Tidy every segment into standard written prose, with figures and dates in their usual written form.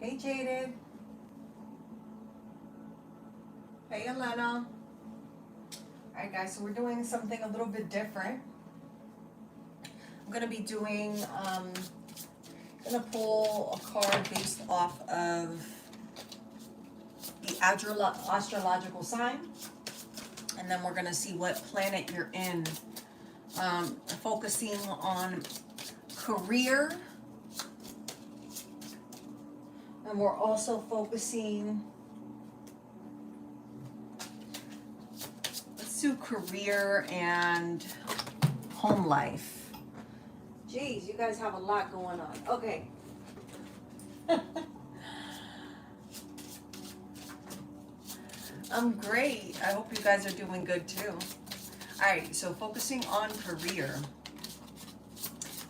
Hey, Jaded. Hey, Elena. All right, guys, so we're doing something a little bit different. I'm going to be doing, going to pull a card based off of the astrological sign. And then we're going to see what planet you're in. Focusing on career. And we're also focusing, let's do career and home life. Jeez, you guys have a lot going on. Okay. I'm great. I hope you guys are doing good too. All right, so focusing on career.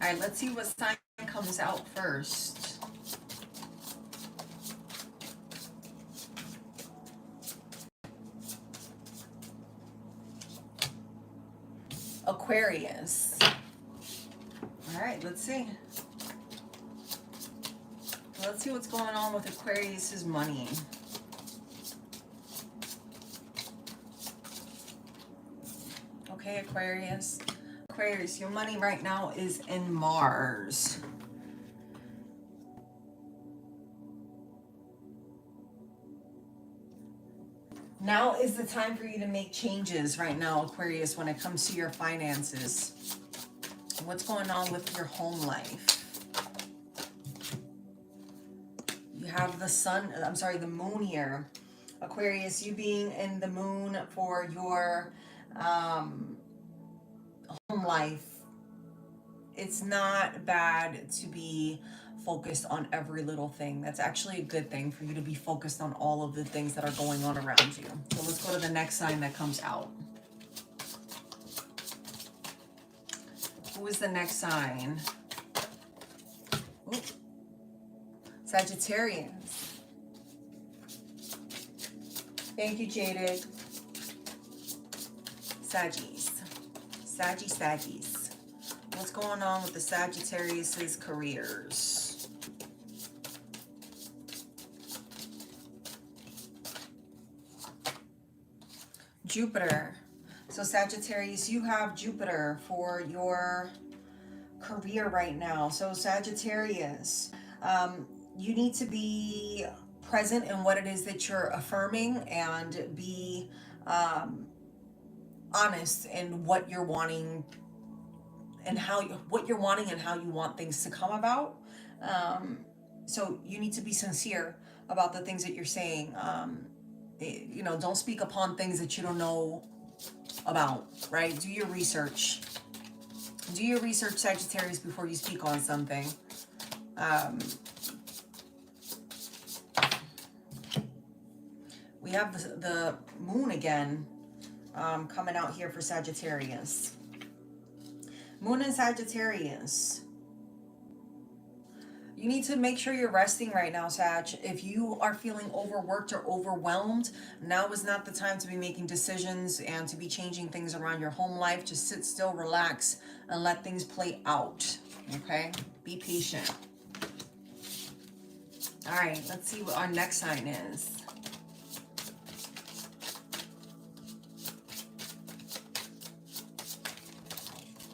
All right, let's see what sign comes out first. Aquarius. All right, let's see. Let's see what's going on with Aquarius's money. Okay, Aquarius. Aquarius, your money right now is in Mars. Now is the time for you to make changes right now, Aquarius, when it comes to your finances. What's going on with your home life? You have the sun, I'm sorry, the moon here. Aquarius, you being in the moon for your home life. It's not bad to be focused on every little thing. That's actually a good thing for you to be focused on all of the things that are going on around you. So let's go to the next sign that comes out. Who is the next sign? Ooh. Sagittarius. Thank you, Jaded. Saggies. Saggies. What's going on with the Sagittarius's careers? Jupiter. So Sagittarius, you have Jupiter for your career right now. So Sagittarius, you need to be present in what it is that you're affirming and be honest in what you're wanting and what you're wanting and how you want things to come about. So you need to be sincere about the things that you're saying. You know, don't speak upon things that you don't know about, right? Do your research. Do your research, Sagittarius, before you speak on something. We have the moon again coming out here for Sagittarius. Moon and Sagittarius. You need to make sure you're resting right now, Sag. If you are feeling overworked or overwhelmed, now is not the time to be making decisions and to be changing things around your home life. Just sit still, relax, and let things play out, okay? Be patient. All right, let's see what our next sign is.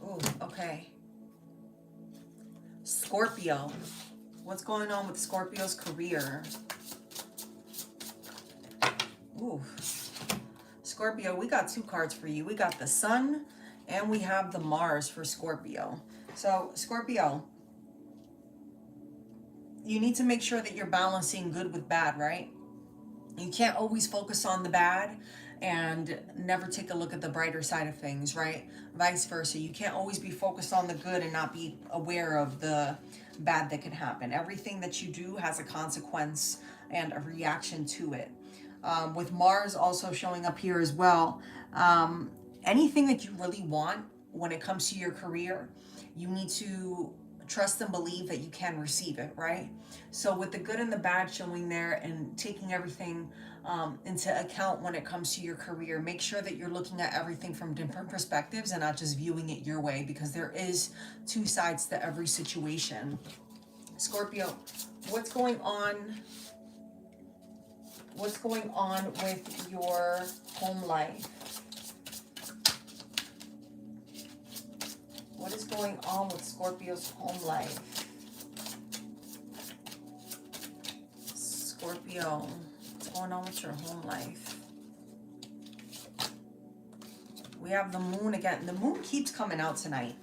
Oh, okay. Scorpio. What's going on with Scorpio's career? Ooh. Scorpio, we got two cards for you. We got the Sun and we have the Mars for Scorpio. So, Scorpio, you need to make sure that you're balancing good with bad, right? You can't always focus on the bad and never take a look at the brighter side of things, right? Vice versa. You can't always be focused on the good and not be aware of the bad that can happen. Everything that you do has a consequence and a reaction to it. With Mars also showing up here as well, anything that you really want when it comes to your career, you need to trust and believe that you can receive it, right? So with the good and the bad showing there and taking everything into account when it comes to your career, make sure that you're looking at everything from different perspectives and not just viewing it your way, because there is two sides to every situation. Scorpio, What's going on? What's going on with your home life? What is going on with Scorpio's home life? Scorpio, what's going on with your home life? We have the moon again. The moon keeps coming out tonight.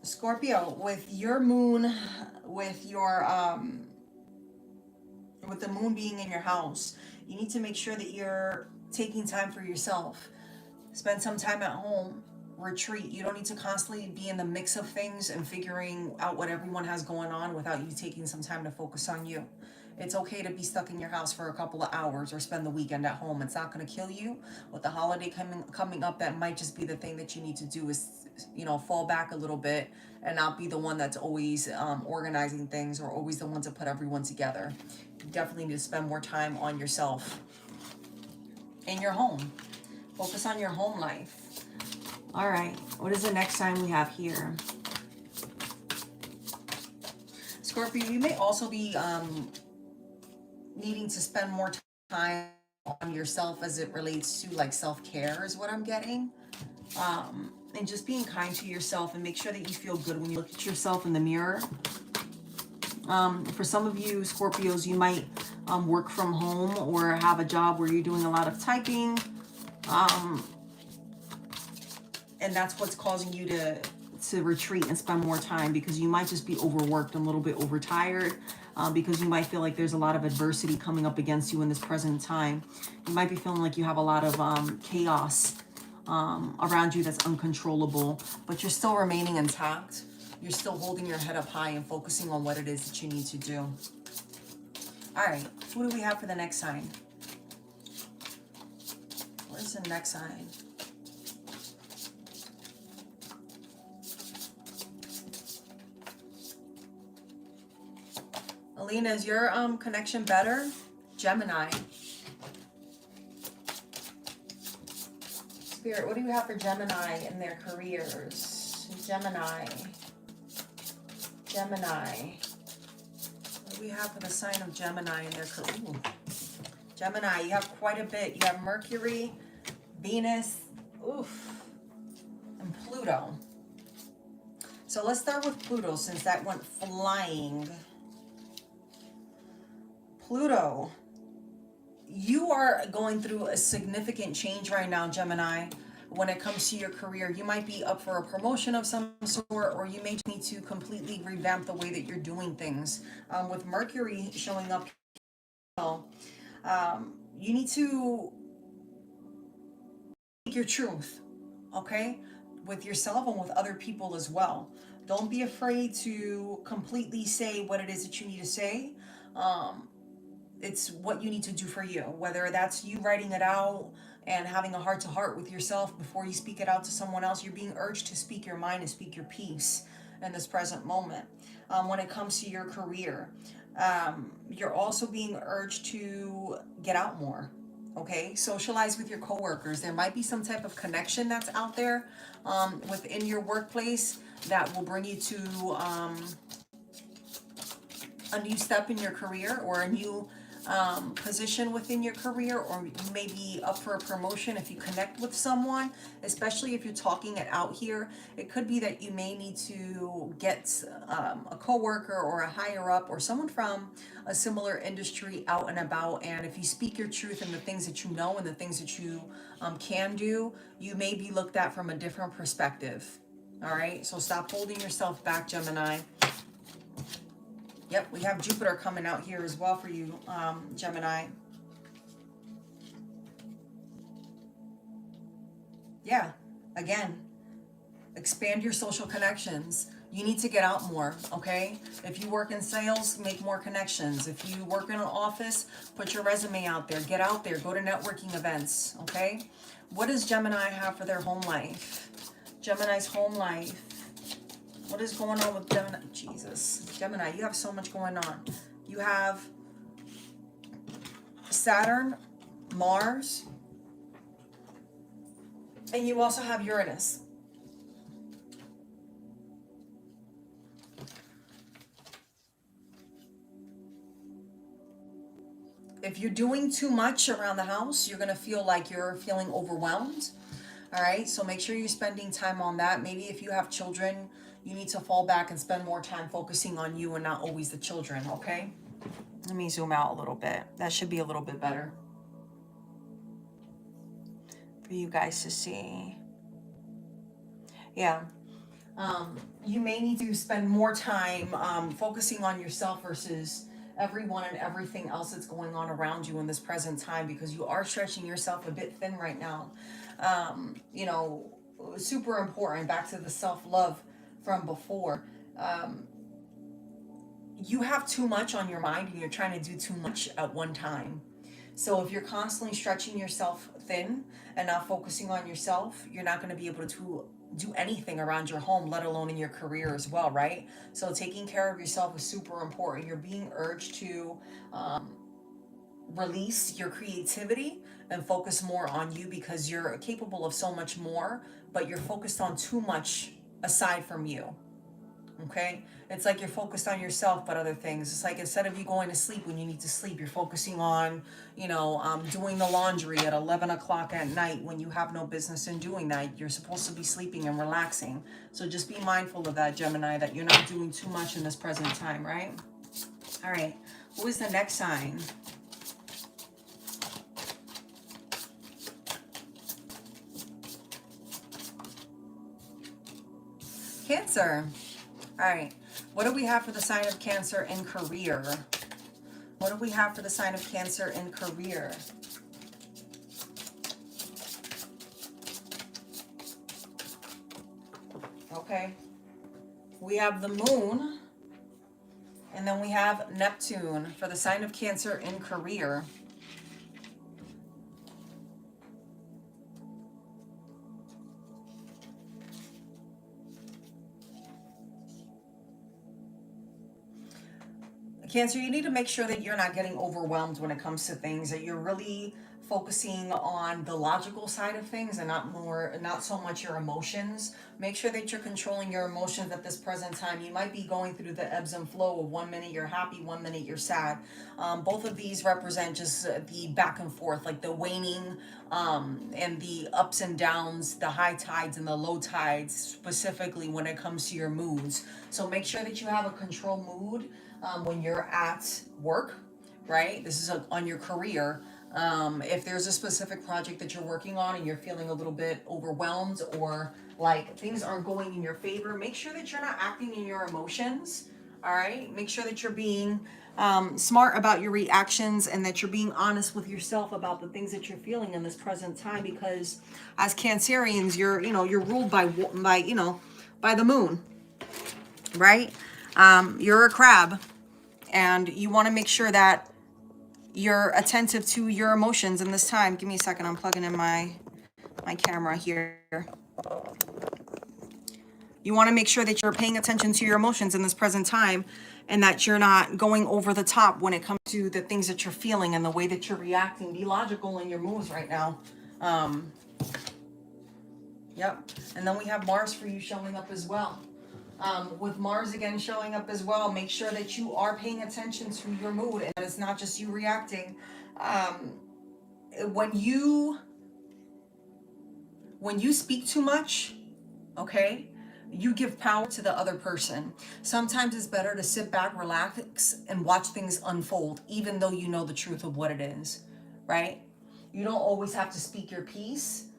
Scorpio, with your moon, with your with the moon being in your house, you need to make sure that you're taking time for yourself. Spend some time at home, retreat. You don't need to constantly be in the mix of things and figuring out what everyone has going on without you taking some time to focus on you. It's okay to be stuck in your house for a couple of hours or spend the weekend at home. It's not going to kill you. With the holiday coming up, that might just be the thing that you need to do is, you know, fall back a little bit and not be the one that's always organizing things or always the one to put everyone together. You definitely need to spend more time on yourself in your home. Focus on your home life. All right, what is the next sign we have here? Scorpio, you may also be needing to spend more time on yourself as it relates to like self-care is what I'm getting. And just being kind to yourself and make sure that you feel good when you look at yourself in the mirror. For some of you Scorpios, you might work from home or have a job where you're doing a lot of typing. And that's what's causing you to retreat and spend more time, because you might just be overworked, a little bit overtired, because you might feel like there's a lot of adversity coming up against you in this present time. You might be feeling like you have a lot of chaos around you that's uncontrollable, but you're still remaining intact. You're still holding your head up high and focusing on what it is that you need to do. All right, who do we have for the next sign? Where's the next sign? Alina, is your connection better? Gemini. Spirit, what do you have for Gemini in their careers? Gemini. Gemini. What do we have for the sign of Gemini in their career? Gemini, you have quite a bit. You have Mercury, Venus, and Pluto. So let's start with Pluto since that went flying. Pluto, you are going through a significant change right now, Gemini. When it comes to your career, you might be up for a promotion of some sort, or you may need to completely revamp the way that you're doing things. With Mercury showing up, you need to speak your truth, okay? With yourself and with other people as well. Don't be afraid to completely say what it is that you need to say. It's what you need to do for you, whether that's you writing it out and having a heart-to-heart with yourself before you speak it out to someone else. You're being urged to speak your mind and speak your piece in this present moment. When it comes to your career, you're also being urged to get out more, okay? Socialize with your coworkers. There might be some type of connection that's out there within your workplace that will bring you to a new step in your career or a new position within your career, or you may be up for a promotion if you connect with someone, especially if you're talking it out here. It could be that you may need to get a coworker or a higher up or someone from a similar industry out and about, and if you speak your truth and the things that you know and the things that you can do, you may be looked at from a different perspective. All right, so stop holding yourself back, Gemini. Yep, we have Jupiter coming out here as well for you, Gemini. Yeah, again, expand your social connections. You need to get out more, okay? If you work in sales, make more connections. If you work in an office, put your resume out there. Get out there. Go to networking events, okay? What does Gemini have for their home life? Gemini's home life. What is going on with Gemini? Jesus. Gemini, you have so much going on. You have Saturn, Mars, and you also have Uranus. if you're doing too much around the house, you're going to feel like you're feeling overwhelmed. All right, so make sure you're spending time on that. Maybe if you have children, you need to fall back and spend more time focusing on you and not always the children, okay? Let me zoom out a little bit. That should be a little bit better for you guys to see. Yeah. You may need to spend more time focusing on yourself versus everyone and everything else that's going on around you in this present time, because you are stretching yourself a bit thin right now. You know, super important, back to the self-love from before. You have too much on your mind and you're trying to do too much at one time. So if you're constantly stretching yourself thin and not focusing on yourself, you're not going to be able to do anything around your home, let alone in your career as well, right? So taking care of yourself is super important. You're being urged to release your creativity and focus more on you, because you're capable of so much more, but you're focused on too much aside from you. Okay, it's like you're focused on yourself but other things. It's like instead of you going to sleep when you need to sleep, you're focusing on, you know, doing the laundry at 11 o'clock at night when you have no business in doing that. You're supposed to be sleeping and relaxing. So just be mindful of that, Gemini, that you're not doing too much in this present time, right? All right, who is the next sign? Cancer. All right, what do we have for the sign of Cancer in career? What do we have for the sign of Cancer in career? Okay, we have the moon, and then we have Neptune for the sign of Cancer in career. Cancer, you need to make sure that you're not getting overwhelmed when it comes to things, that you're really focusing on the logical side of things and not so much your emotions. Make sure that you're controlling your emotions at this present time. You might be going through the ebbs and flow of 1 minute you're happy, 1 minute you're sad. Both of these represent just the back and forth, like the waning and the ups and downs, the high tides and the low tides, specifically when it comes to your moods. So make sure that you have a control mood when you're at work, right? This is on your career. If there's a specific project that you're working on and you're feeling a little bit overwhelmed, or like things aren't going in your favor, make sure that you're not acting in your emotions. All right, make sure that you're being smart about your reactions, and that you're being honest with yourself about the things that you're feeling in this present time, because as Cancerians, you're ruled by the moon, right? You're a crab, and you want to make sure that you're attentive to your emotions in this time. Give me a second. I'm plugging in my camera here. You want to make sure that you're paying attention to your emotions in this present time, and that you're not going over the top when it comes to the things that you're feeling and the way that you're reacting. Be logical in your moves right now. Yep. And then we have Mars for you showing up as well. With Mars again showing up as well, make sure that you are paying attention to your mood and that it's not just you reacting. When you speak too much, okay, you give power to the other person. Sometimes it's better to sit back, relax, and watch things unfold, even though you know the truth of what it is, right? You don't always have to speak your piece.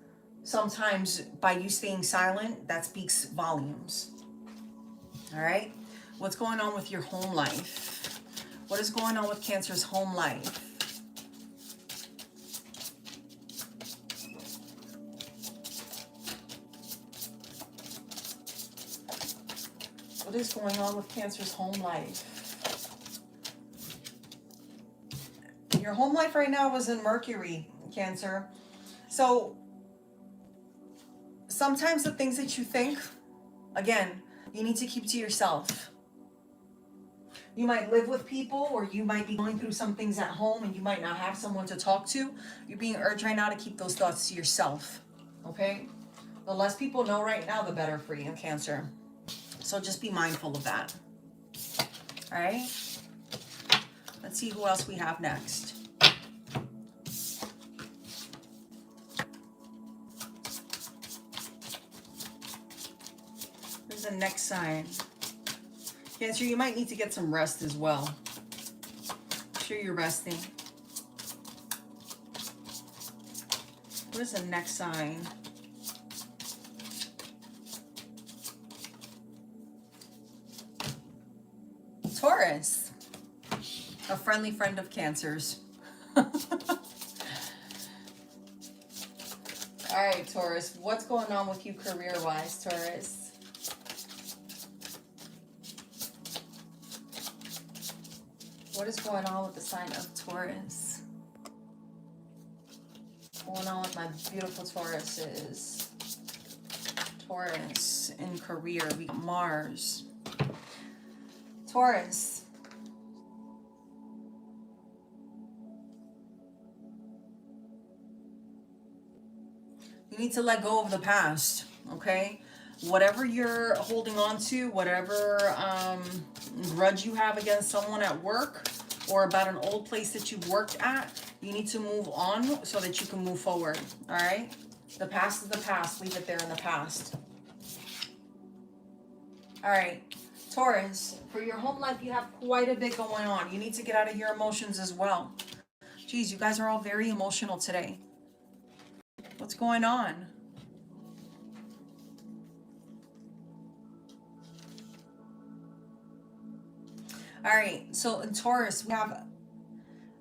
Sometimes by you staying silent, that speaks volumes. All right, what's going on with your home life? What is going on with Cancer's home life? What is going on with Cancer's home life? Your home life right now is in Mercury, Cancer. So sometimes the things that you think, again, you need to keep to yourself. You might live with people, or you might be going through some things at home and you might not have someone to talk to. You're being urged right now to keep those thoughts to yourself, okay? The less people know right now, the better for you, Cancer. So just be mindful of that. All right? Let's see who else we have next. the next sign? Cancer, you might need to get some rest as well. Make sure you're resting. What is the next sign? Taurus, a friendly friend of Cancer's. All right, Taurus, what's going on with you career-wise, Taurus? What is going on with the sign of Taurus? What's going on with my beautiful Tauruses? Taurus in career, we got Mars. Taurus. You need to let go of the past, okay? Whatever you're holding on to, whatever grudge you have against someone at work or about an old place that you've worked at, you need to move on so that you can move forward, all right? The past is the past. Leave it there in the past. All right, Taurus, for your home life, you have quite a bit going on. You need to get out of your emotions as well. Geez, you guys are all very emotional today. What's going on? All right, so in Taurus, we have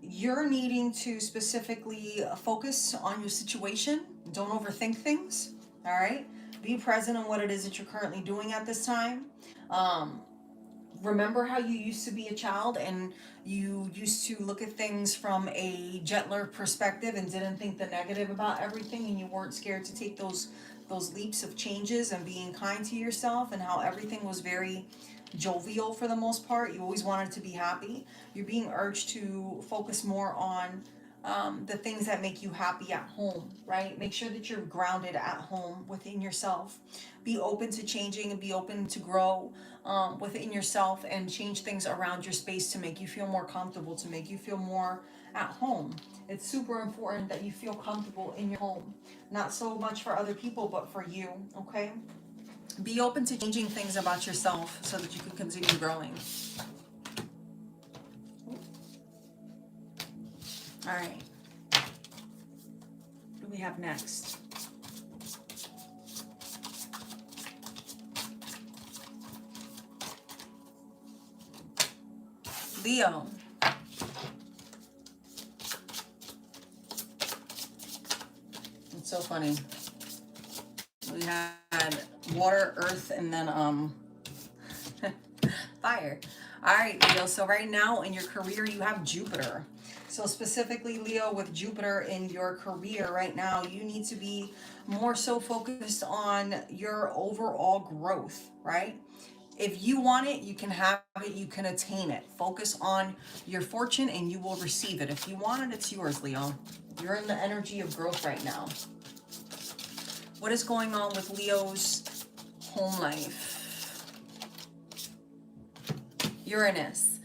you're needing to specifically focus on your situation. Don't overthink things, all right? Be present in what it is that you're currently doing at this time. Remember how you used to be a child and you used to look at things from a gentler perspective and didn't think the negative about everything, and you weren't scared to take those leaps of changes and being kind to yourself, and how everything was very jovial for the most part. You always wanted to be happy. You're being urged to focus more on the things that make you happy at home, right? Make sure that you're grounded at home within yourself. Be open to changing and be open to grow within yourself and change things around your space to make you feel more comfortable, to make you feel more at home. It's super important that you feel comfortable in your home. Not so much for other people, but for you, okay? Be open to changing things about yourself so that you can continue growing. All right. What do we have next? Leo. It's so funny. We had water, earth, and then fire. All right, Leo. So right now in your career, you have Jupiter. So specifically, Leo, with Jupiter in your career right now, you need to be more so focused on your overall growth, right? If you want it, you can have it, you can attain it. Focus on your fortune and you will receive it. If you want it, it's yours, Leo. You're in the energy of growth right now. What is going on with Leo's home life? Uranus.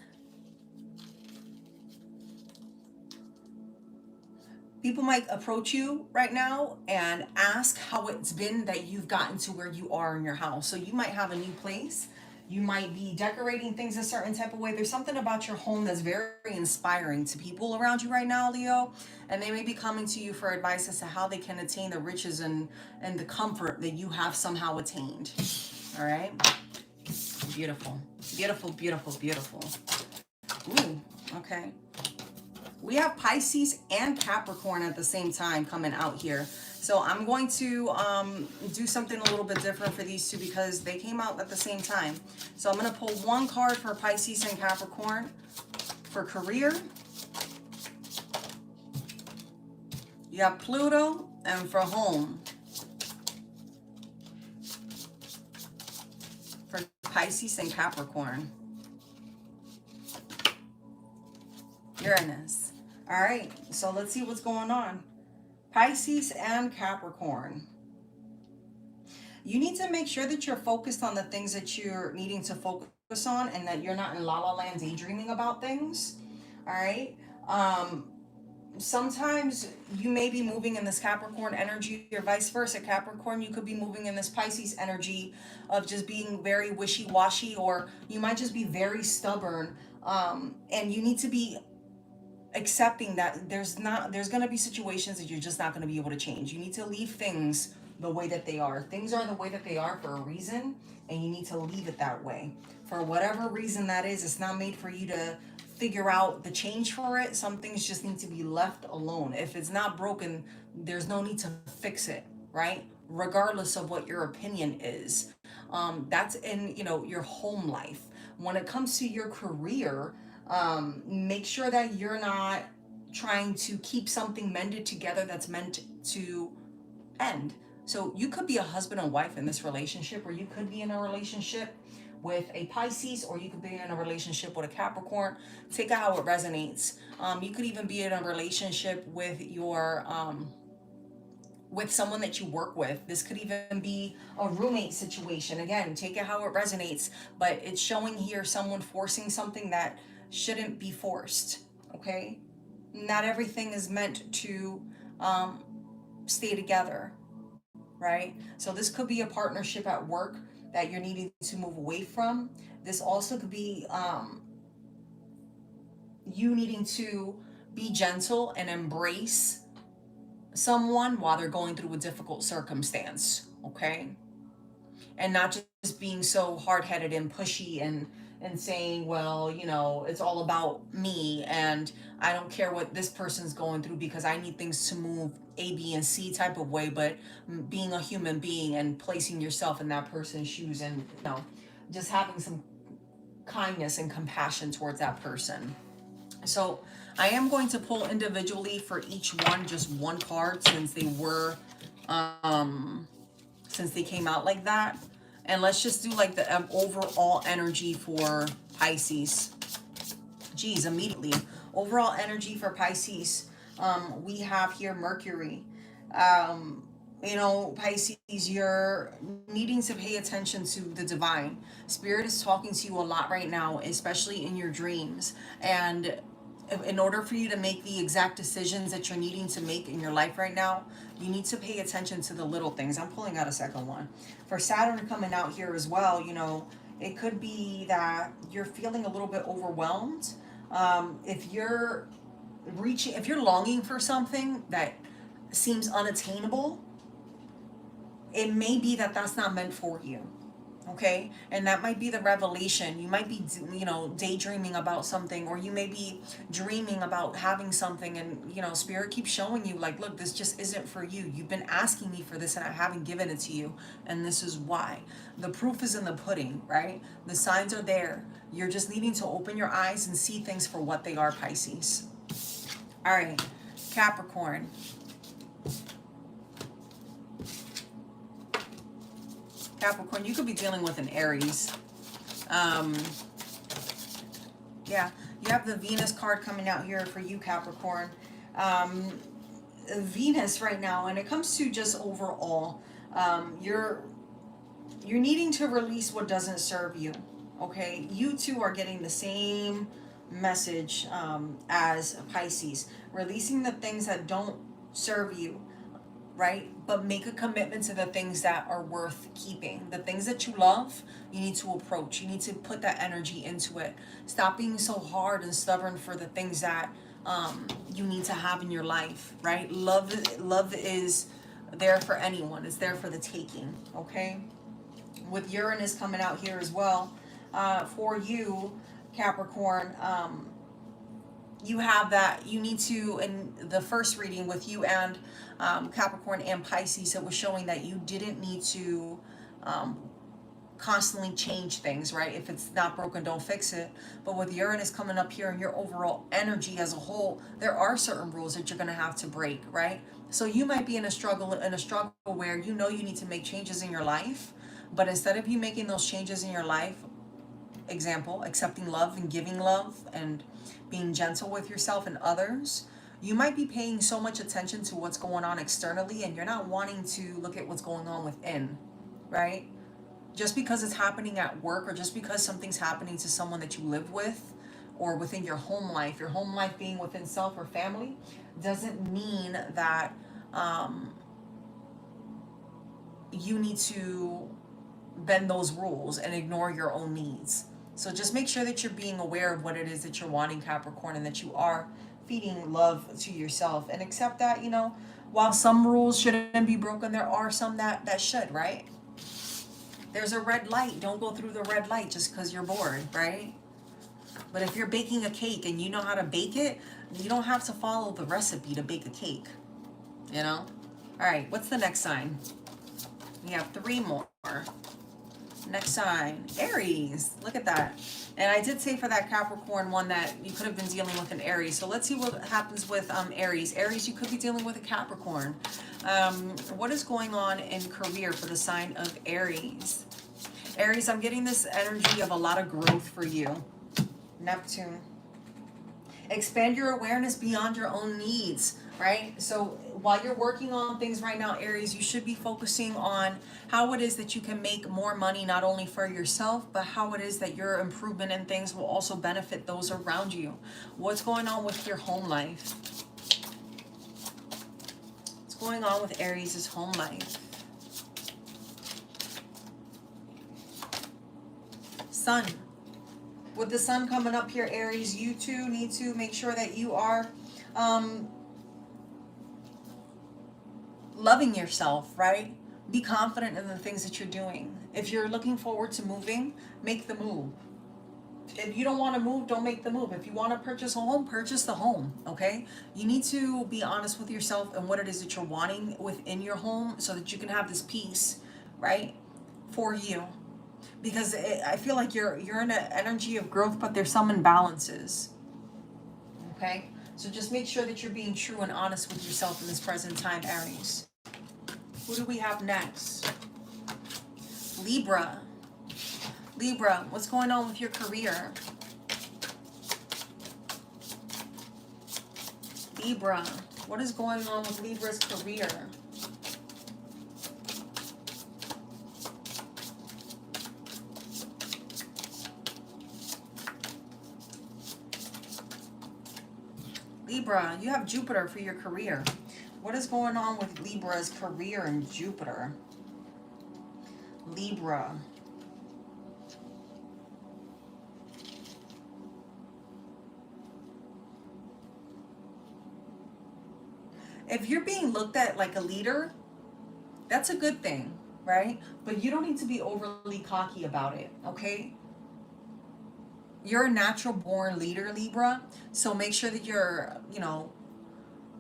People might approach you right now and ask how it's been that you've gotten to where you are in your house. So you might have a new place. You might be decorating things a certain type of way. There's something about your home that's very inspiring to people around you right now, Leo. And they may be coming to you for advice as to how they can attain the riches and the comfort that you have somehow attained. All right? Beautiful. Beautiful, beautiful, beautiful. Ooh, okay. We have Pisces and Capricorn at the same time coming out here. So I'm going to do something a little bit different for these two because they came out at the same time. So I'm going to pull one card for Pisces and Capricorn for career. You have Pluto, and for home. For Pisces and Capricorn. Uranus. All right, so let's see what's going on. Pisces and Capricorn. You need to make sure that you're focused on the things that you're needing to focus on and that you're not in la la land daydreaming about things. All right. sometimes you may be moving in this Capricorn energy, or vice versa. Capricorn, you could be moving in this Pisces energy of just being very wishy-washy, or you might just be very stubborn. And you need to be accepting that there's going to be situations that you're just not going to be able to change. You need to leave things the way that they are. Things are the way that they are for a reason, and you need to leave it that way. For whatever reason that is, it's not made for you to figure out the change for it. Some things just need to be left alone. If it's not broken, there's no need to fix it, right? Regardless of what your opinion is. That's in, your home life. When it comes to your career, make sure that you're not trying to keep something mended together that's meant to end. So you could be a husband and wife in this relationship, or you could be in a relationship with a Pisces, or you could be in a relationship with a Capricorn. Take it how it resonates. You could even be in a relationship with your with someone that you work with. This could even be a roommate situation. Again, take it how it resonates, but it's showing here someone forcing something that shouldn't be forced. Okay, not everything is meant to stay together, right? So this could be a partnership at work that you're needing to move away from. This also could be you needing to be gentle and embrace someone while they're going through a difficult circumstance, okay? And not just being so hard-headed and pushy and saying, well, it's all about me, and I don't care what this person's going through because I need things to move A, B, and C type of way. But being a human being and placing yourself in that person's shoes, and just having some kindness and compassion towards that person. So I am going to pull individually for each one, just one card, since they came out like that. And let's just do like the overall energy for Pisces. Geez, immediately. Overall energy for Pisces. We have here Mercury. Pisces, you're needing to pay attention to the divine. Spirit is talking to you a lot right now, especially in your dreams. And in order for you to make the exact decisions that you're needing to make in your life right now, you need to pay attention to the little things. I'm pulling out a second one. For Saturn coming out here as well, it could be that you're feeling a little bit overwhelmed. If you're longing for something that seems unattainable, it may be that that's not meant for you. Okay, and that might be the revelation. You might be daydreaming about something, or you may be dreaming about having something, and Spirit keeps showing you, like, look, this just isn't for you. You've been asking me for this and I haven't given it to you, and this is why. The proof is in the pudding, right? The signs are there. You're just needing to open your eyes and see things for what they are, Pisces. All right, Capricorn. Capricorn, you could be dealing with an Aries. Yeah, you have the Venus card coming out here for you, Capricorn. Venus right now, and it comes to just overall, you're needing to release what doesn't serve you. Okay, you two are getting the same message as Pisces, releasing the things that don't serve you, right? But make a commitment to the things that are worth keeping. The things that you love, you need to approach. You need to put that energy into it. Stop being so hard and stubborn for the things that you need to have in your life, right? Love is there for anyone. It's there for the taking, okay? With Uranus coming out here as well, for you, Capricorn, you have that you need to, in the first reading with you and Capricorn and Pisces, it was showing that you didn't need to constantly change things, right? If it's not broken, don't fix it. But with Uranus coming up here and your overall energy as a whole, there are certain rules that you're going to have to break, right? So you might be in a struggle where you need to make changes in your life, but instead of you making those changes in your life, example, accepting love and giving love and being gentle with yourself and others, you might be paying so much attention to what's going on externally, and you're not wanting to look at what's going on within, right? Just because it's happening at work, or just because something's happening to someone that you live with, or within your home life. Your home life being within self or family doesn't mean that you need to bend those rules and ignore your own needs. So just make sure that you're being aware of what it is that you're wanting, Capricorn, and that you are feeding love to yourself, and accept that, you know, while some rules shouldn't be broken, there are some that should, right? There's a red light. Don't go through the red light just because you're bored, right? But if you're baking a cake and you know how to bake it, you don't have to follow the recipe to bake a cake, you know? All right, what's the next sign? We have 3 more. Next sign, Aries. Look at that. And I did say for that Capricorn one that you could have been dealing with an Aries. So let's see what happens with Aries. Aries, you could be dealing with a Capricorn. What is going on in career for the sign of Aries? Aries, I'm getting this energy of a lot of growth for you. Neptune. Expand your awareness beyond your own needs, right? So while you're working on things right now, Aries, you should be focusing on how it is that you can make more money, not only for yourself, but how it is that your improvement in things will also benefit those around you. What's going on with your home life? What's going on with Aries' home life? Sun. With the sun coming up here, Aries, you too need to make sure that you are loving yourself, right? Be confident in the things that you're doing. If you're looking forward to moving, make the move. If you don't want to move, don't make the move. If you want to purchase a home, purchase the home, okay? You need to be honest with yourself and what it is that you're wanting within your home so that you can have this peace, right, for you. Because I feel like you're in an energy of growth, but there's some imbalances, okay? So just make sure that you're being true and honest with yourself in this present time, Aries. Who do we have next? Libra. Libra, what's going on with your career? Libra, what is going on with Libra's career? Libra, you have Jupiter for your career. What is going on with Libra's career and Jupiter? Libra. If you're being looked at like a leader, that's a good thing, right? But you don't need to be overly cocky about it, okay? You're a natural born leader, Libra. So make sure that you're, you know,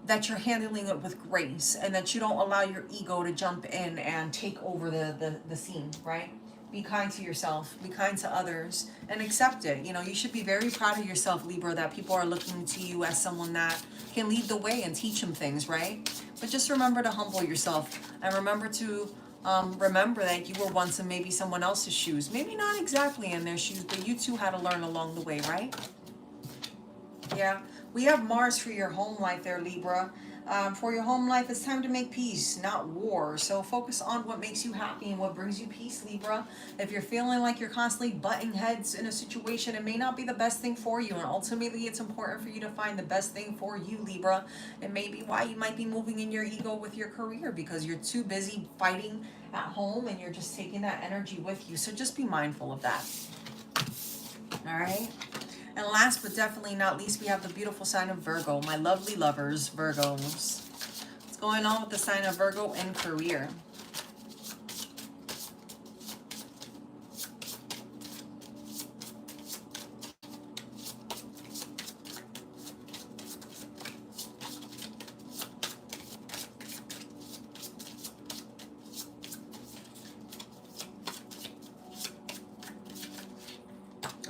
that you're handling it with grace and that you don't allow your ego to jump in and take over the scene, right? Be kind to yourself, be kind to others, and accept it. You know, you should be very proud of yourself, Libra, that people are looking to you as someone that can lead the way and teach them things, right? But just remember to humble yourself and remember to remember that you were once in maybe someone else's shoes. Maybe not exactly in their shoes, but you too had to learn along the way, right? Yeah. We have Mars for your home life there, Libra. For your home life, it's time to make peace, not war. So focus on what makes you happy and what brings you peace, Libra. If you're feeling like you're constantly butting heads in a situation, it may not be the best thing for you. And ultimately, it's important for you to find the best thing for you, Libra. It may be why you might be moving in your ego with your career, because you're too busy fighting at home and you're just taking that energy with you. So just be mindful of that. All right. And last but definitely not least, we have the beautiful sign of Virgo. My lovely lovers, Virgos. What's going on with the sign of Virgo in career?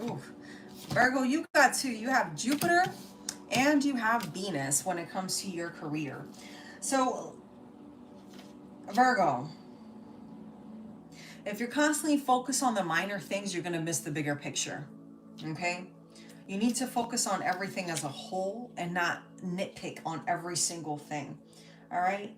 Ooh. Virgo, you got two. You have Jupiter and you have Venus when it comes to your career. So, Virgo, if you're constantly focused on the minor things, you're going to miss the bigger picture. Okay? You need to focus on everything as a whole and not nitpick on every single thing. All right?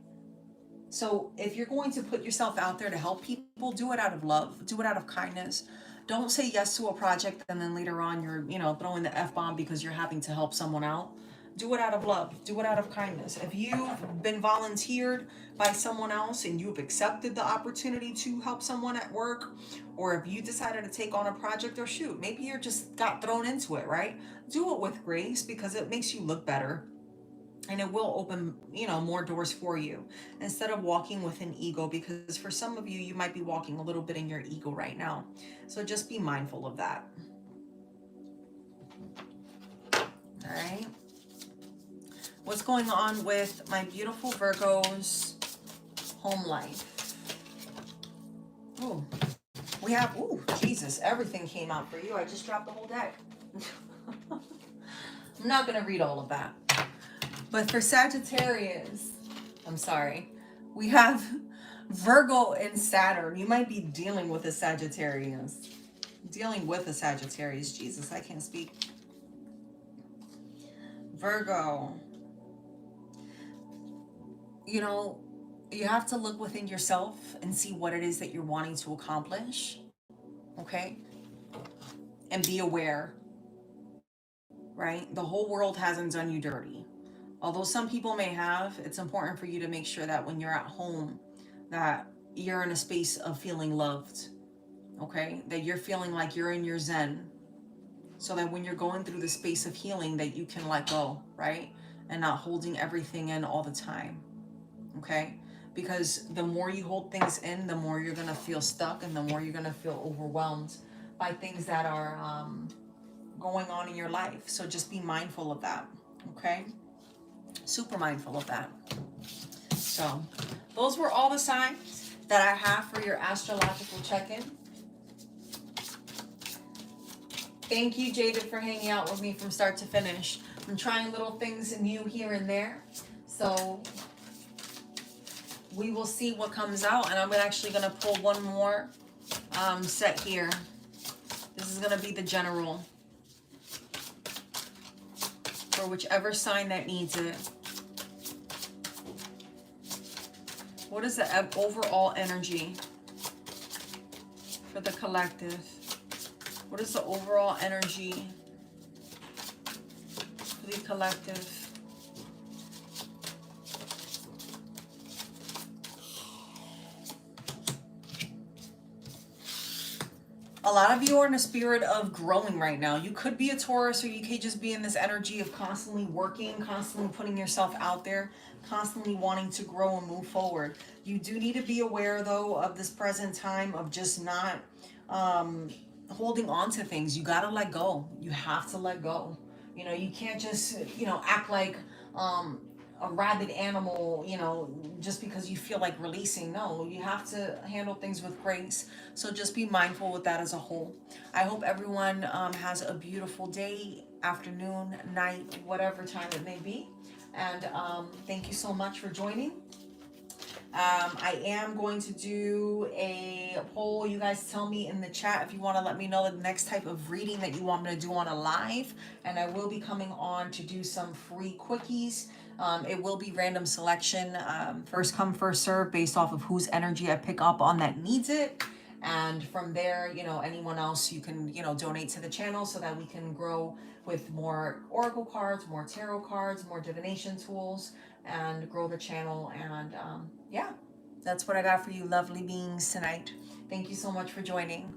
So, if you're going to put yourself out there to help people, do it out of love, do it out of kindness. Don't say yes to a project and then later on you're, throwing the F-bomb because you're having to help someone out. Do it out of love. Do it out of kindness. If you've been volunteered by someone else and you've accepted the opportunity to help someone at work, or if you decided to take on a project, or shoot, maybe you're just got thrown into it, right? Do it with grace because it makes you look better, and it will open, more doors for you, instead of walking with an ego, because for some of you, you might be walking a little bit in your ego right now. So just be mindful of that. All right. What's going on with my beautiful Virgos home life? Oh, we have, oh, Jesus, everything came out for you. I just dropped the whole deck. I'm not going to read all of that. But for Sagittarius, I'm sorry, we have Virgo and Saturn. You might be dealing with a Sagittarius. Jesus, I can't speak. Virgo. You have to look within yourself and see what it is that you're wanting to accomplish. Okay? And be aware. Right? The whole world hasn't done you dirty. Although some people may have, it's important for you to make sure that when you're at home, that you're in a space of feeling loved. Okay? That you're feeling like you're in your zen. So that when you're going through the space of healing, that you can let go, right? And not holding everything in all the time. Okay? Because the more you hold things in, the more you're going to feel stuck, and the more you're going to feel overwhelmed by things that are going on in your life. So just be mindful of that. Okay? Super mindful of that. So those were all the signs that I have for your astrological check-in. Thank you, Jaded, for hanging out with me from start to finish. I'm trying little things new here and there. So we will see what comes out. And I'm actually going to pull one more set here. This is going to be the general for whichever sign that needs it. What is the overall energy for the collective? What is the overall energy for the collective? A lot of you are in a spirit of growing right now. You could be a Taurus, or you could just be in this energy of constantly working, constantly putting yourself out there, constantly wanting to grow and move forward. You do need to be aware, though, of this present time of just not holding on to things. You got to let go. You have to let go. You can't just, act like a rabid animal, just because you feel like releasing. No, you have to handle things with grace. So just be mindful with that as a whole. I hope everyone has a beautiful day, afternoon, night, whatever time it may be. And thank you so much for joining. I am going to do a poll. You guys tell me in the chat if you want to let me know the next type of reading that you want me to do on a live. And I will be coming on to do some free quickies. It will be random selection, first come, first serve, based off of whose energy I pick up on that needs it. And from there, anyone else, you can, donate to the channel so that we can grow with more oracle cards, more tarot cards, more divination tools, and grow the channel. And yeah, that's what I got for you lovely beings tonight. Thank you so much for joining.